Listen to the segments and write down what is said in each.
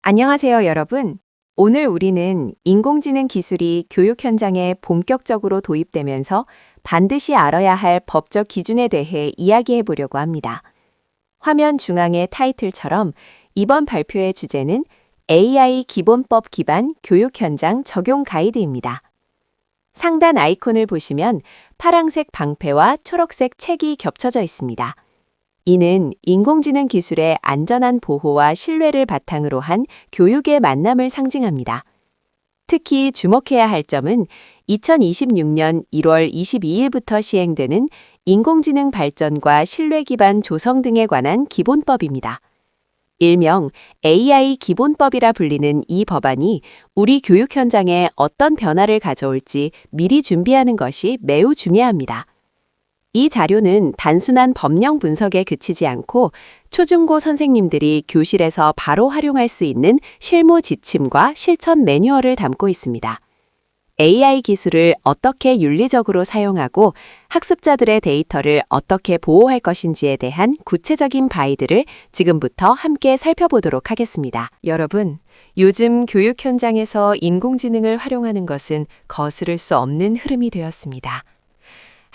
안녕하세요, 여러분. 오늘 우리는 인공지능 기술이 교육 현장에 본격적으로 도입되면서 반드시 알아야 할 법적 기준에 대해 이야기해 보려고 합니다. 화면 중앙의 타이틀처럼 이번 발표의 주제는 AI 기본법 기반 교육 현장 적용 가이드입니다. 상단 아이콘을 보시면 파랑색 방패와 초록색 책이 겹쳐져 있습니다. 이는 인공지능 기술의 안전한 보호와 신뢰를 바탕으로 한 교육의 만남을 상징합니다. 특히 주목해야 할 점은 2026년 1월 22일부터 시행되는 인공지능 발전과 신뢰 기반 조성 등에 관한 기본법입니다. 일명 AI 기본법이라 불리는 이 법안이 우리 교육 현장에 어떤 변화를 가져올지 미리 준비하는 것이 매우 중요합니다. 이 자료는 단순한 법령 분석에 그치지 않고 초중고 선생님들이 교실에서 바로 활용할 수 있는 실무 지침과 실천 매뉴얼을 담고 있습니다. AI 기술을 어떻게 윤리적으로 사용하고 학습자들의 데이터를 어떻게 보호할 것인지에 대한 구체적인 가이드를 지금부터 함께 살펴보도록 하겠습니다. 여러분, 요즘 교육 현장에서 인공지능을 활용하는 것은 거스를 수 없는 흐름이 되었습니다.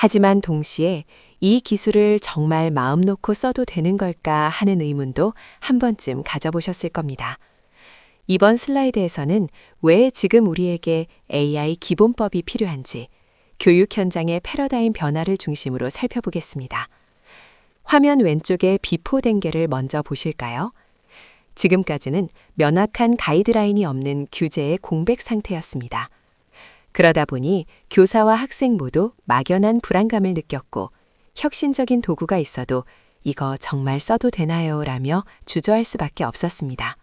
하지만 동시에 이 기술을 정말 마음 놓고 써도 되는 걸까 하는 의문도 한 번쯤 가져보셨을 겁니다. 이번 슬라이드에서는 왜 지금 우리에게 AI 기본법이 필요한지 교육 현장의 패러다임 변화를 중심으로 살펴보겠습니다. 화면 왼쪽의 비포 단계를 먼저 보실까요? 지금까지는 명확한 가이드라인이 없는 규제의 공백 상태였습니다. 그러다 보니 교사와 학생 모두 막연한 불안감을 느꼈고 혁신적인 도구가 있어도 이거 정말 써도 되나요? 라며 주저할 수밖에 없었습니다.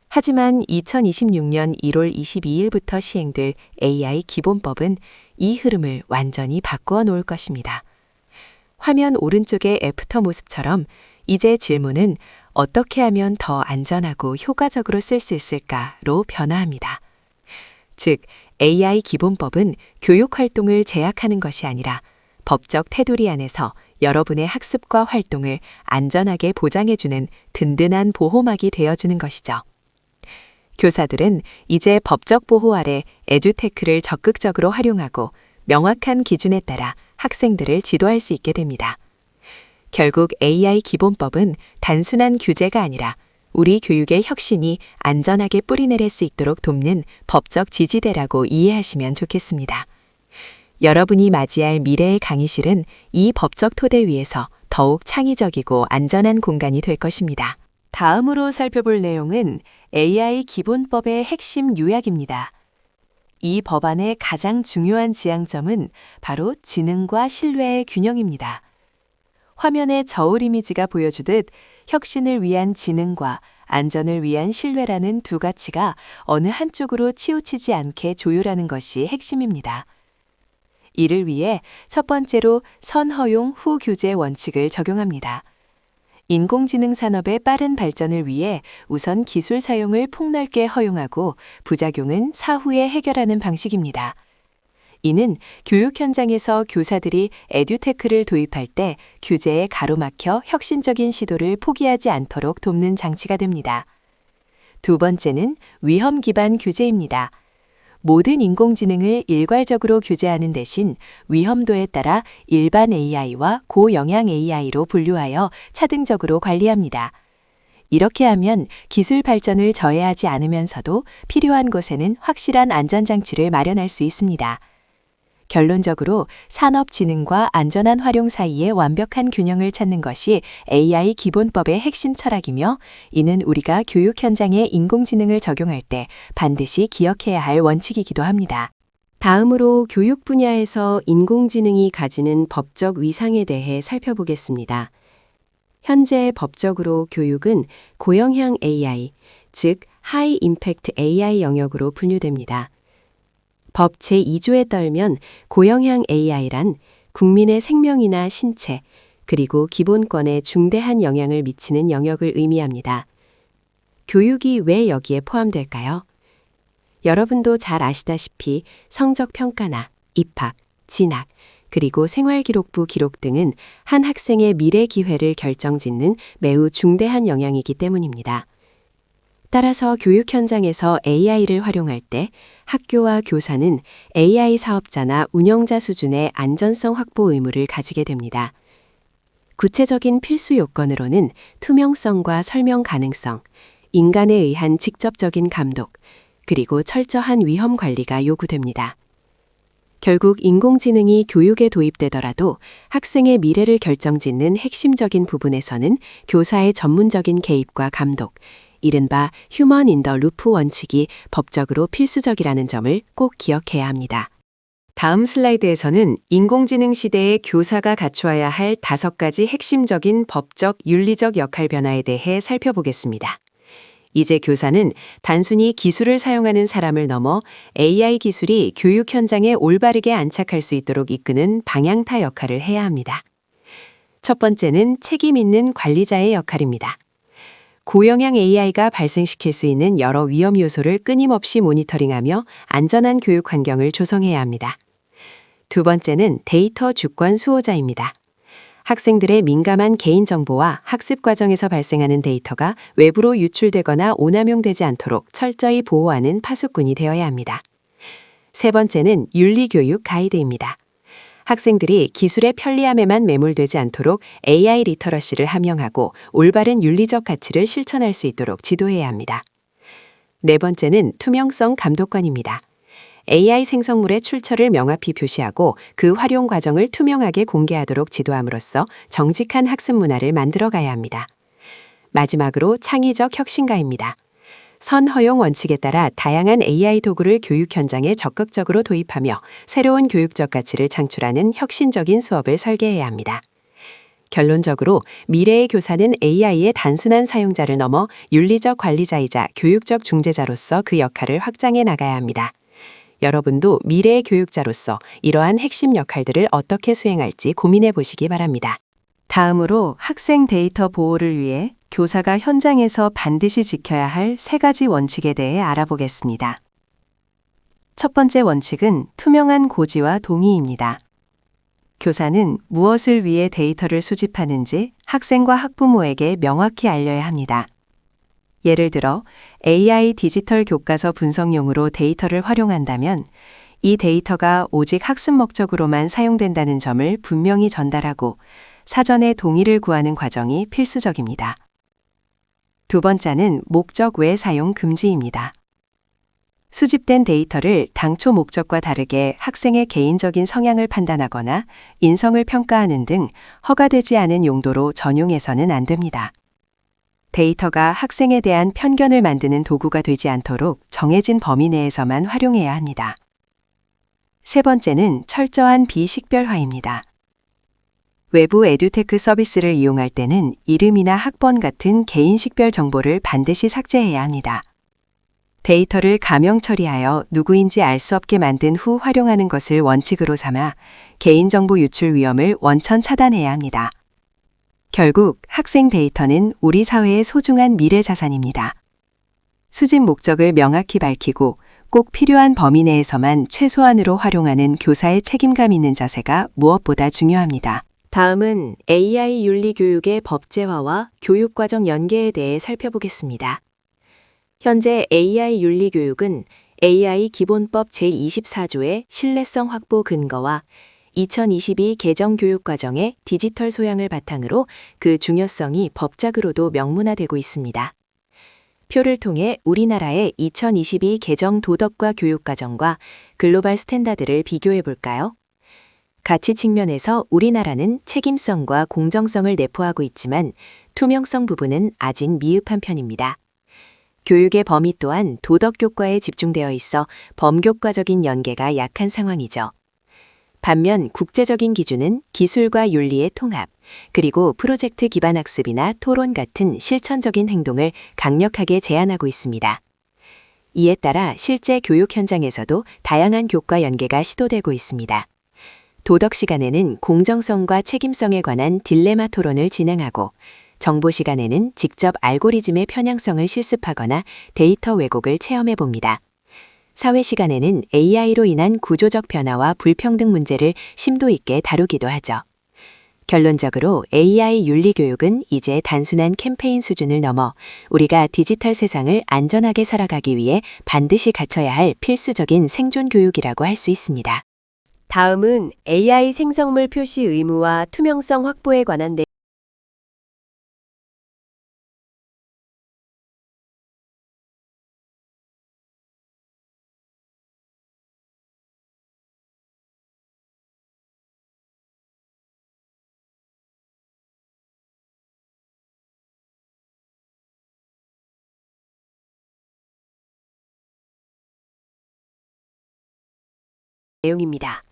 하지만 2026년 1월 22일부터 시행될 AI 기본법은 이 흐름을 완전히 바꾸어 놓을 것입니다. 화면 오른쪽의 애프터 모습처럼 이제 질문은 어떻게 하면 더 안전하고 효과적으로 쓸 수 있을까로 변화합니다. 즉, AI 기본법은 교육 활동을 제약하는 것이 아니라 법적 테두리 안에서 여러분의 학습과 활동을 안전하게 보장해주는 든든한 보호막이 되어주는 것이죠. 교사들은 이제 법적 보호 아래 에듀테크를 적극적으로 활용하고 명확한 기준에 따라 학생들을 지도할 수 있게 됩니다. 결국 AI 기본법은 단순한 규제가 아니라 우리 교육의 혁신이 안전하게 뿌리내릴 수 있도록 돕는 법적 지지대라고 이해하시면 좋겠습니다. 여러분이 맞이할 미래의 강의실은 이 법적 토대 위에서 더욱 창의적이고 안전한 공간이 될 것입니다. 다음으로 살펴볼 내용은 AI 기본법의 핵심 요약입니다. 이 법안의 가장 중요한 지향점은 바로 지능과 신뢰의 균형입니다. 화면의 저울 이미지가 보여주듯 혁신을 위한 지능과 안전을 위한 신뢰라는 두 가치가 어느 한쪽으로 치우치지 않게 조율하는 것이 핵심입니다. 이를 위해 첫 번째로 선허용 후 규제 원칙을 적용합니다. 인공지능 산업의 빠른 발전을 위해 우선 기술 사용을 폭넓게 허용하고 부작용은 사후에 해결하는 방식입니다. 이는 교육 현장에서 교사들이 에듀테크를 도입할 때 규제에 가로막혀 혁신적인 시도를 포기하지 않도록 돕는 장치가 됩니다. 두 번째는 위험 기반 규제입니다. 모든 인공지능을 일괄적으로 규제하는 대신 위험도에 따라 일반 AI와 고영향 AI로 분류하여 차등적으로 관리합니다. 이렇게 하면 기술 발전을 저해하지 않으면서도 필요한 곳에는 확실한 안전장치를 마련할 수 있습니다. 결론적으로 산업 진흥과 안전한 활용 사이의 완벽한 균형을 찾는 것이 AI 기본법의 핵심 철학이며 이는 우리가 교육 현장에 인공지능을 적용할 때 반드시 기억해야 할 원칙이기도 합니다. 다음으로 교육 분야에서 인공지능이 가지는 법적 위상에 대해 살펴보겠습니다. 현재 법적으로 교육은 고영향 AI, 즉 하이 임팩트 AI 영역으로 분류됩니다. 법 제2조에 따르면 고영향 AI란 국민의 생명이나 신체, 그리고 기본권에 중대한 영향을 미치는 영역을 의미합니다. 교육이 왜 여기에 포함될까요? 여러분도 잘 아시다시피 성적 평가나 입학, 진학, 그리고 생활기록부 기록 등은 한 학생의 미래 기회를 결정짓는 매우 중대한 영향이기 때문입니다. 따라서 교육 현장에서 AI를 활용할 때 학교와 교사는 AI 사업자나 운영자 수준의 안전성 확보 의무를 가지게 됩니다. 구체적인 필수 요건으로는 투명성과 설명 가능성, 인간에 의한 직접적인 감독, 그리고 철저한 위험 관리가 요구됩니다. 결국 인공지능이 교육에 도입되더라도 학생의 미래를 결정짓는 핵심적인 부분에서는 교사의 전문적인 개입과 감독, 이른바 휴먼 인 더 루프 원칙이 법적으로 필수적이라는 점을 꼭 기억해야 합니다. 다음 슬라이드에서는 인공지능 시대의 교사가 갖추어야 할 5가지 핵심적인 법적, 윤리적 역할 변화에 대해 살펴보겠습니다. 이제 교사는 단순히 기술을 사용하는 사람을 넘어 AI 기술이 교육 현장에 올바르게 안착할 수 있도록 이끄는 방향타 역할을 해야 합니다. 첫 번째는 책임 있는 관리자의 역할입니다. 고영향 AI가 발생시킬 수 있는 여러 위험 요소를 끊임없이 모니터링하며 안전한 교육 환경을 조성해야 합니다. 두 번째는 데이터 주권 수호자입니다. 학생들의 민감한 개인정보와 학습 과정에서 발생하는 데이터가 외부로 유출되거나 오남용되지 않도록 철저히 보호하는 파수꾼이 되어야 합니다. 세 번째는 윤리교육 가이드입니다. 학생들이 기술의 편리함에만 매몰되지 않도록 AI 리터러시를 함양하고 올바른 윤리적 가치를 실천할 수 있도록 지도해야 합니다. 네 번째는 투명성 감독관입니다. AI 생성물의 출처를 명확히 표시하고 그 활용 과정을 투명하게 공개하도록 지도함으로써 정직한 학습 문화를 만들어가야 합니다. 마지막으로 창의적 혁신가입니다. 선허용 원칙에 따라 다양한 AI 도구를 교육 현장에 적극적으로 도입하며 새로운 교육적 가치를 창출하는 혁신적인 수업을 설계해야 합니다. 결론적으로 미래의 교사는 AI의 단순한 사용자를 넘어 윤리적 관리자이자 교육적 중재자로서 그 역할을 확장해 나가야 합니다. 여러분도 미래의 교육자로서 이러한 핵심 역할들을 어떻게 수행할지 고민해 보시기 바랍니다. 다음으로 학생 데이터 보호를 위해 교사가 현장에서 반드시 지켜야 할 3가지 원칙에 대해 알아보겠습니다. 첫 번째 원칙은 투명한 고지와 동의입니다. 교사는 무엇을 위해 데이터를 수집하는지 학생과 학부모에게 명확히 알려야 합니다. 예를 들어 AI 디지털 교과서 분석용으로 데이터를 활용한다면 이 데이터가 오직 학습 목적으로만 사용된다는 점을 분명히 전달하고 사전에 동의를 구하는 과정이 필수적입니다. 두 번째는 목적 외 사용 금지입니다. 수집된 데이터를 당초 목적과 다르게 학생의 개인적인 성향을 판단하거나 인성을 평가하는 등 허가되지 않은 용도로 전용해서는 안 됩니다. 데이터가 학생에 대한 편견을 만드는 도구가 되지 않도록 정해진 범위 내에서만 활용해야 합니다. 세 번째는 철저한 비식별화입니다. 외부 에듀테크 서비스를 이용할 때는 이름이나 학번 같은 개인 식별 정보를 반드시 삭제해야 합니다. 데이터를 가명 처리하여 누구인지 알 수 없게 만든 후 활용하는 것을 원칙으로 삼아 개인정보 유출 위험을 원천 차단해야 합니다. 결국 학생 데이터는 우리 사회의 소중한 미래 자산입니다. 수집 목적을 명확히 밝히고 꼭 필요한 범위 내에서만 최소한으로 활용하는 교사의 책임감 있는 자세가 무엇보다 중요합니다. 다음은 AI 윤리 교육의 법제화와 교육과정 연계에 대해 살펴보겠습니다. 현재 AI 윤리 교육은 AI 기본법 제24조의 신뢰성 확보 근거와 2022 개정 교육과정의 디지털 소양을 바탕으로 그 중요성이 법작으로도 명문화되고 있습니다. 표를 통해 우리나라의 2022 개정 도덕과 교육과정과 글로벌 스탠다드를 비교해 볼까요? 가치 측면에서 우리나라는 책임성과 공정성을 내포하고 있지만 투명성 부분은 아직 미흡한 편입니다. 교육의 범위 또한 도덕 교과에 집중되어 있어 범교과적인 연계가 약한 상황이죠. 반면 국제적인 기준은 기술과 윤리의 통합, 그리고 프로젝트 기반 학습이나 토론 같은 실천적인 행동을 강력하게 제한하고 있습니다. 이에 따라 실제 교육 현장에서도 다양한 교과 연계가 시도되고 있습니다. 도덕 시간에는 공정성과 책임성에 관한 딜레마 토론을 진행하고 정보 시간에는 직접 알고리즘의 편향성을 실습하거나 데이터 왜곡을 체험해 봅니다. 사회 시간에는 AI로 인한 구조적 변화와 불평등 문제를 심도 있게 다루기도 하죠. 결론적으로 AI 윤리 교육은 이제 단순한 캠페인 수준을 넘어 우리가 디지털 세상을 안전하게 살아가기 위해 반드시 갖춰야 할 필수적인 생존 교육이라고 할 수 있습니다. 다음은 AI 생성물 표시 의무와 투명성 확보에 관한 내용입니다.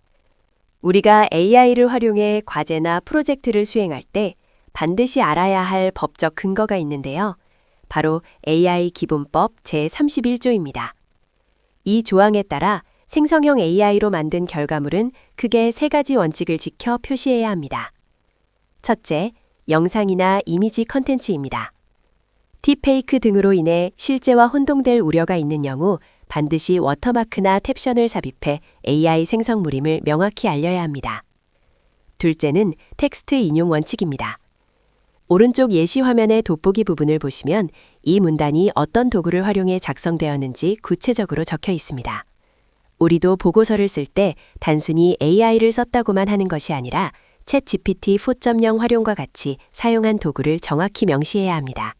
우리가 AI를 활용해 과제나 프로젝트를 수행할 때 반드시 알아야 할 법적 근거가 있는데요. 바로 AI 기본법 제31조입니다. 이 조항에 따라 생성형 AI로 만든 결과물은 크게 세 가지 원칙을 지켜 표시해야 합니다. 첫째, 영상이나 이미지 컨텐츠입니다. 딥페이크 등으로 인해 실제와 혼동될 우려가 있는 경우 반드시 워터마크나 캡션을 삽입해 AI 생성물임을 명확히 알려야 합니다. 둘째는 텍스트 인용 원칙입니다. 오른쪽 예시 화면의 돋보기 부분을 보시면 이 문단이 어떤 도구를 활용해 작성되었는지 구체적으로 적혀 있습니다. 우리도 보고서를 쓸 때 단순히 AI를 썼다고만 하는 것이 아니라 챗GPT 4.0 활용과 같이 사용한 도구를 정확히 명시해야 합니다.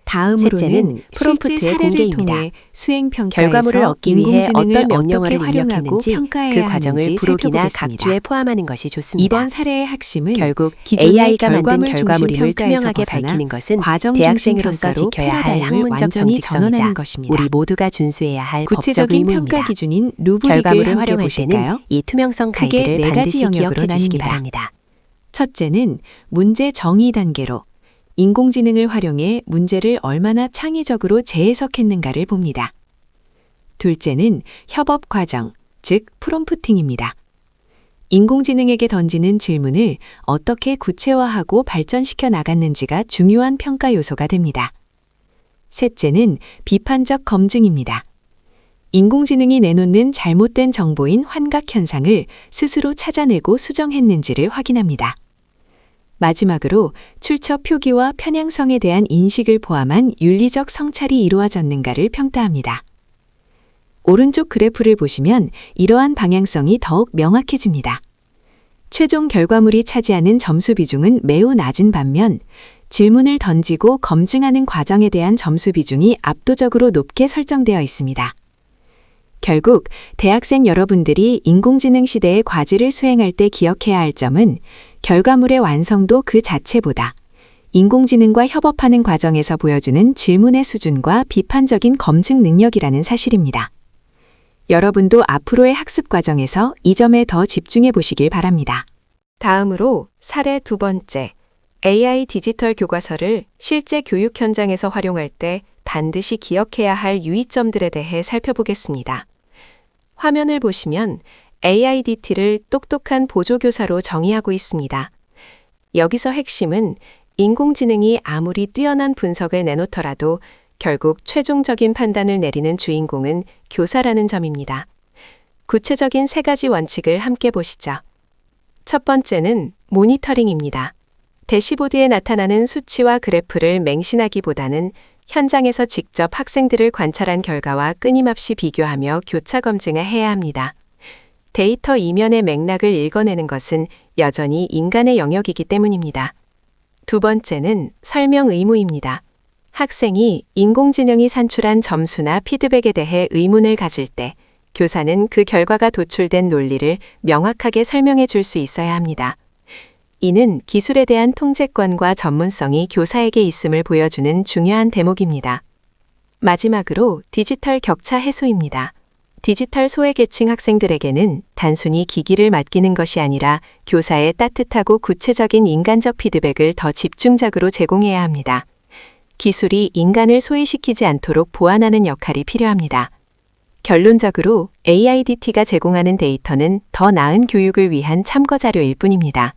다음으로는 프롬프트의 공개입니다. 수행 결과물을 얻기 위해 어떤 명령어를 활용하고 입력했는지 평가해야 그 과정을 하는지 부록이나 살펴보겠습니다. 각주에 포함하는 것이 좋습니다. 이번 사례의 핵심은 결국 기존의 AI가 만든 결과물 중심 결과물임을 평가에서 투명하게 벗어나 밝히는 것은 과정 대학생으로서 중심 지켜야 할 평가로 학문적 완전히 정직성이자 전환하는 것입니다. 우리 모두가 준수해야 할 법적 구체적인 의무입니다. 평가 기준인 루브릭을 결과물을 함께 활용할 보실까요? 때는 이 투명성 크게 가이드를 네 가지 반드시 영역으로 기억해 주시기 나뉩니다. 바랍니다. 첫째는 문제 정의 단계로 인공지능을 활용해 문제를 얼마나 창의적으로 재해석했는가를 봅니다. 둘째는 협업 과정, 즉 프롬프팅입니다. 인공지능에게 던지는 질문을 어떻게 구체화하고 발전시켜 나갔는지가 중요한 평가 요소가 됩니다. 셋째는 비판적 검증입니다. 인공지능이 내놓는 잘못된 정보인 환각 현상을 스스로 찾아내고 수정했는지를 확인합니다. 마지막으로 출처 표기와 편향성에 대한 인식을 포함한 윤리적 성찰이 이루어졌는가를 평가합니다. 오른쪽 그래프를 보시면 이러한 방향성이 더욱 명확해집니다. 최종 결과물이 차지하는 점수 비중은 매우 낮은 반면 질문을 던지고 검증하는 과정에 대한 점수 비중이 압도적으로 높게 설정되어 있습니다. 결국 대학생 여러분들이 인공지능 시대의 과제를 수행할 때 기억해야 할 점은 결과물의 완성도 그 자체보다 인공지능과 협업하는 과정에서 보여주는 질문의 수준과 비판적인 검증 능력이라는 사실입니다. 여러분도 앞으로의 학습 과정에서 이 점에 더 집중해 보시길 바랍니다. 다음으로 사례 두 번째, AI 디지털 교과서를 실제 교육 현장에서 활용할 때 반드시 기억해야 할 유의점들에 대해 살펴보겠습니다. 화면을 보시면 AIDT를 똑똑한 보조교사로 정의하고 있습니다. 여기서 핵심은 인공지능이 아무리 뛰어난 분석을 내놓더라도 결국 최종적인 판단을 내리는 주인공은 교사라는 점입니다. 구체적인 세 가지 원칙을 함께 보시죠. 첫 번째는 모니터링입니다. 대시보드에 나타나는 수치와 그래프를 맹신하기보다는 현장에서 직접 학생들을 관찰한 결과와 끊임없이 비교하며 교차 검증을 해야 합니다. 데이터 이면의 맥락을 읽어내는 것은 여전히 인간의 영역이기 때문입니다. 두 번째는 설명 의무입니다. 학생이 인공지능이 산출한 점수나 피드백에 대해 의문을 가질 때 교사는 그 결과가 도출된 논리를 명확하게 설명해 줄 수 있어야 합니다. 이는 기술에 대한 통제권과 전문성이 교사에게 있음을 보여주는 중요한 대목입니다. 마지막으로 디지털 격차 해소입니다. 디지털 소외계층 학생들에게는 단순히 기기를 맡기는 것이 아니라 교사의 따뜻하고 구체적인 인간적 피드백을 더 집중적으로 제공해야 합니다. 기술이 인간을 소외시키지 않도록 보완하는 역할이 필요합니다. 결론적으로 AIDT가 제공하는 데이터는 더 나은 교육을 위한 참고 자료일 뿐입니다.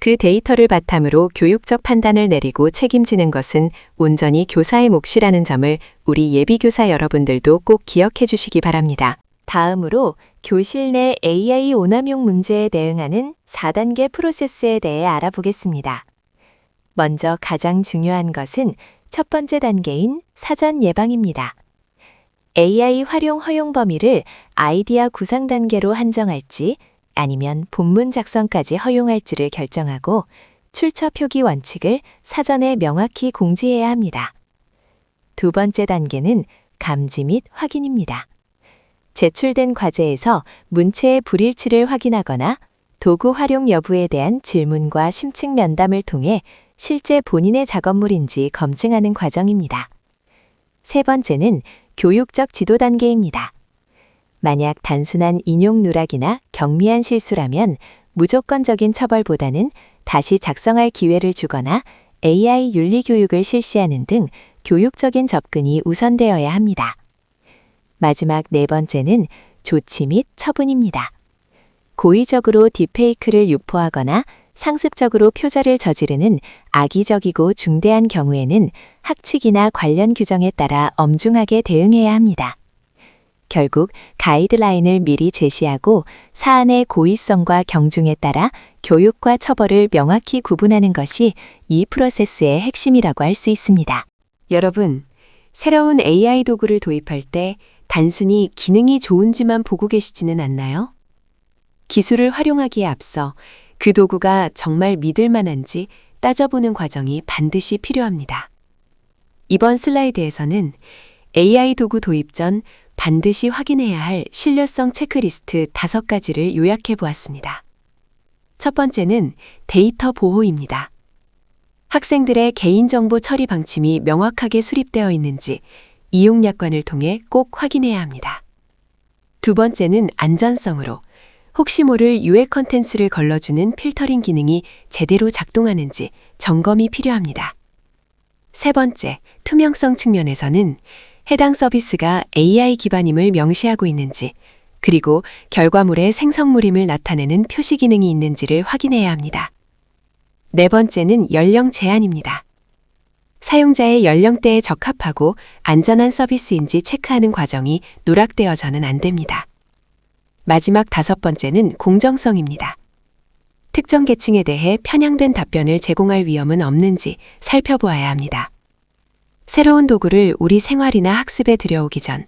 그 데이터를 바탕으로 교육적 판단을 내리고 책임지는 것은 온전히 교사의 몫이라는 점을 우리 예비교사 여러분들도 꼭 기억해 주시기 바랍니다. 다음으로 교실 내 AI 오남용 문제에 대응하는 4단계 프로세스에 대해 알아보겠습니다. 먼저 가장 중요한 것은 첫 번째 단계인 사전 예방입니다. AI 활용 허용 범위를 아이디어 구상 단계로 한정할지 아니면 본문 작성까지 허용할지를 결정하고 출처 표기 원칙을 사전에 명확히 공지해야 합니다. 두 번째 단계는 감지 및 확인입니다. 제출된 과제에서 문체의 불일치를 확인하거나 도구 활용 여부에 대한 질문과 심층 면담을 통해 실제 본인의 작업물인지 검증하는 과정입니다. 세 번째는 교육적 지도 단계입니다. 만약 단순한 인용 누락이나 경미한 실수라면 무조건적인 처벌보다는 다시 작성할 기회를 주거나 AI 윤리 교육을 실시하는 등 교육적인 접근이 우선되어야 합니다. 마지막 네 번째는 조치 및 처분입니다. 고의적으로 딥페이크를 유포하거나 상습적으로 표절을 저지르는 악의적이고 중대한 경우에는 학칙이나 관련 규정에 따라 엄중하게 대응해야 합니다. 결국 가이드라인을 미리 제시하고 사안의 고의성과 경중에 따라 교육과 처벌을 명확히 구분하는 것이 이 프로세스의 핵심이라고 할 수 있습니다. 여러분, 새로운 AI 도구를 도입할 때 단순히 기능이 좋은지만 보고 계시지는 않나요? 기술을 활용하기에 앞서 그 도구가 정말 믿을 만한지 따져보는 과정이 반드시 필요합니다. 이번 슬라이드에서는 AI 도구 도입 전 반드시 확인해야 할 신뢰성 체크리스트 5가지를 요약해 보았습니다. 첫 번째는 데이터 보호입니다. 학생들의 개인정보 처리 방침이 명확하게 수립되어 있는지 이용약관을 통해 꼭 확인해야 합니다. 두 번째는 안전성으로 혹시 모를 유해 컨텐츠를 걸러주는 필터링 기능이 제대로 작동하는지 점검이 필요합니다. 세 번째, 투명성 측면에서는 해당 서비스가 AI 기반임을 명시하고 있는지, 그리고 결과물의 생성물임을 나타내는 표시 기능이 있는지를 확인해야 합니다. 네 번째는 연령 제한입니다. 사용자의 연령대에 적합하고 안전한 서비스인지 체크하는 과정이 누락되어서는 안 됩니다. 마지막 5번째는 공정성입니다. 특정 계층에 대해 편향된 답변을 제공할 위험은 없는지 살펴보아야 합니다. 새로운 도구를 우리 생활이나 학습에 들여오기 전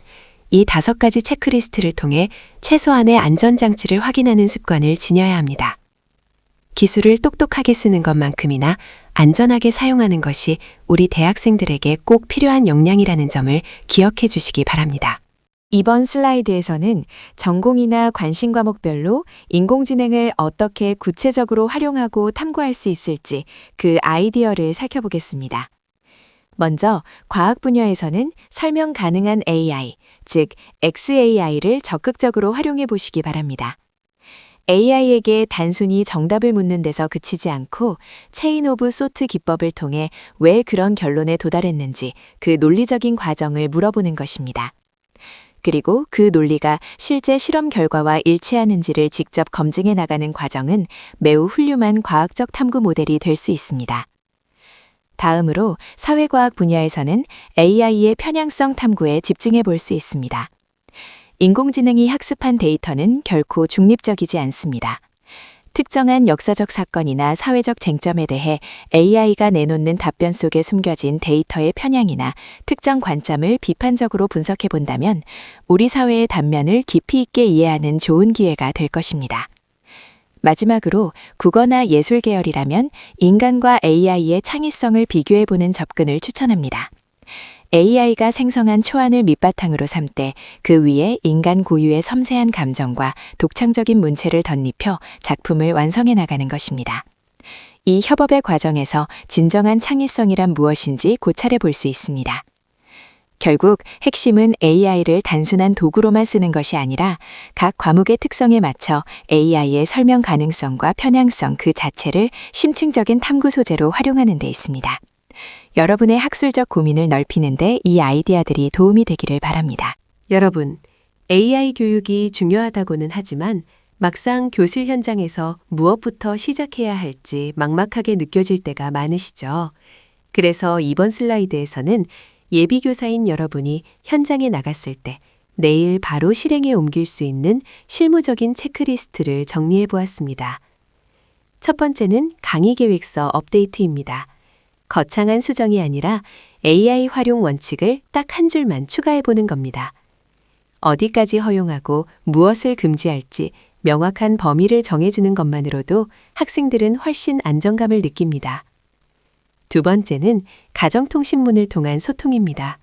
이 5가지 체크리스트를 통해 최소한의 안전장치를 확인하는 습관을 지녀야 합니다. 기술을 똑똑하게 쓰는 것만큼이나 안전하게 사용하는 것이 우리 대학생들에게 꼭 필요한 역량이라는 점을 기억해 주시기 바랍니다. 이번 슬라이드에서는 전공이나 관심 과목별로 인공지능을 어떻게 구체적으로 활용하고 탐구할 수 있을지 그 아이디어를 살펴보겠습니다. 먼저 과학 분야에서는 설명 가능한 AI, 즉 XAI를 적극적으로 활용해 보시기 바랍니다. AI에게 단순히 정답을 묻는 데서 그치지 않고 체인 오브 소트 기법을 통해 왜 그런 결론에 도달했는지 그 논리적인 과정을 물어보는 것입니다. 그리고 그 논리가 실제 실험 결과와 일치하는지를 직접 검증해 나가는 과정은 매우 훌륭한 과학적 탐구 모델이 될 수 있습니다. 다음으로 사회과학 분야에서는 AI의 편향성 탐구에 집중해 볼 수 있습니다. 인공지능이 학습한 데이터는 결코 중립적이지 않습니다. 특정한 역사적 사건이나 사회적 쟁점에 대해 AI가 내놓는 답변 속에 숨겨진 데이터의 편향이나 특정 관점을 비판적으로 분석해 본다면 우리 사회의 단면을 깊이 있게 이해하는 좋은 기회가 될 것입니다. 마지막으로 국어나 예술 계열이라면 인간과 AI의 창의성을 비교해보는 접근을 추천합니다. AI가 생성한 초안을 밑바탕으로 삼되 그 위에 인간 고유의 섬세한 감정과 독창적인 문체를 덧입혀 작품을 완성해 나가는 것입니다. 이 협업의 과정에서 진정한 창의성이란 무엇인지 고찰해 볼 수 있습니다. 결국 핵심은 AI를 단순한 도구로만 쓰는 것이 아니라 각 과목의 특성에 맞춰 AI의 설명 가능성과 편향성 그 자체를 심층적인 탐구 소재로 활용하는 데 있습니다. 여러분의 학술적 고민을 넓히는 데 이 아이디어들이 도움이 되기를 바랍니다. 여러분, AI 교육이 중요하다고는 하지만 막상 교실 현장에서 무엇부터 시작해야 할지 막막하게 느껴질 때가 많으시죠. 그래서 이번 슬라이드에서는 예비교사인 여러분이 현장에 나갔을 때 내일 바로 실행에 옮길 수 있는 실무적인 체크리스트를 정리해 보았습니다. 첫 번째는 강의 계획서 업데이트입니다. 거창한 수정이 아니라 AI 활용 원칙을 딱 한 줄만 추가해 보는 겁니다. 어디까지 허용하고 무엇을 금지할지 명확한 범위를 정해주는 것만으로도 학생들은 훨씬 안정감을 느낍니다. 두 번째는 가정통신문을 통한 소통입니다.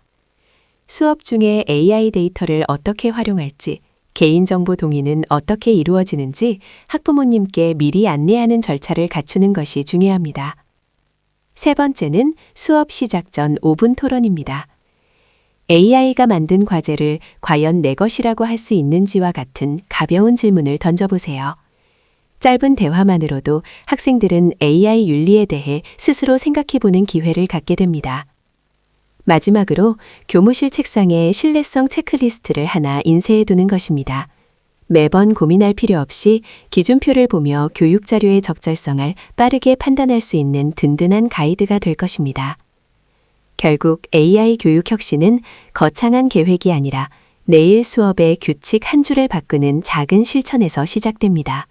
수업 중에 AI 데이터를 어떻게 활용할지, 개인정보 동의는 어떻게 이루어지는지 학부모님께 미리 안내하는 절차를 갖추는 것이 중요합니다. 세 번째는 수업 시작 전 5분 토론입니다. AI가 만든 과제를 과연 내 것이라고 할 수 있는지와 같은 가벼운 질문을 던져보세요. 짧은 대화만으로도 학생들은 AI 윤리에 대해 스스로 생각해보는 기회를 갖게 됩니다. 마지막으로 교무실 책상에 신뢰성 체크리스트를 하나 인쇄해두는 것입니다. 매번 고민할 필요 없이 기준표를 보며 교육 자료의 적절성을 빠르게 판단할 수 있는 든든한 가이드가 될 것입니다. 결국 AI 교육 혁신은 거창한 계획이 아니라 내일 수업의 규칙 한 줄을 바꾸는 작은 실천에서 시작됩니다.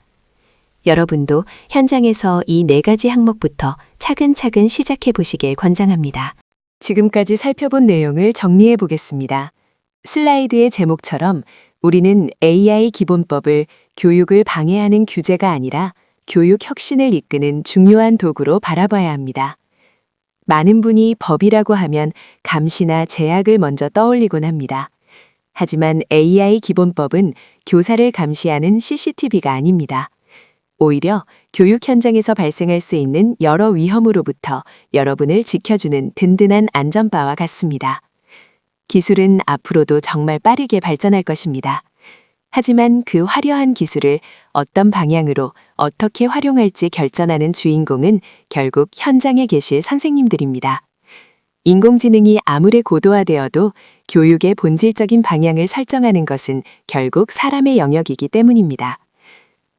여러분도 현장에서 이 4가지 항목부터 차근차근 시작해 보시길 권장합니다. 지금까지 살펴본 내용을 정리해 보겠습니다. 슬라이드의 제목처럼 우리는 AI 기본법을 교육을 방해하는 규제가 아니라 교육 혁신을 이끄는 중요한 도구로 바라봐야 합니다. 많은 분이 법이라고 하면 감시나 제약을 먼저 떠올리곤 합니다. 하지만 AI 기본법은 교사를 감시하는 CCTV가 아닙니다. 오히려 교육 현장에서 발생할 수 있는 여러 위험으로부터 여러분을 지켜주는 든든한 안전바와 같습니다. 기술은 앞으로도 정말 빠르게 발전할 것입니다. 하지만 그 화려한 기술을 어떤 방향으로 어떻게 활용할지 결정하는 주인공은 결국 현장에 계실 선생님들입니다. 인공지능이 아무리 고도화되어도 교육의 본질적인 방향을 설정하는 것은 결국 사람의 영역이기 때문입니다.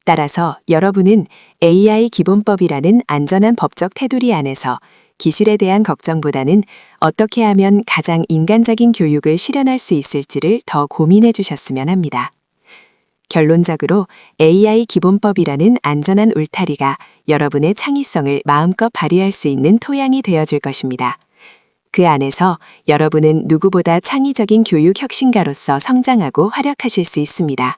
따라서 여러분은 AI 기본법이라는 안전한 법적 테두리 안에서 기술에 대한 걱정보다는 어떻게 하면 가장 인간적인 교육을 실현할 수 있을지를 더 고민해 주셨으면 합니다. 결론적으로 AI 기본법이라는 안전한 울타리가 여러분의 창의성을 마음껏 발휘할 수 있는 토양이 되어줄 것입니다. 그 안에서 여러분은 누구보다 창의적인 교육 혁신가로서 성장하고 활약하실 수 있습니다.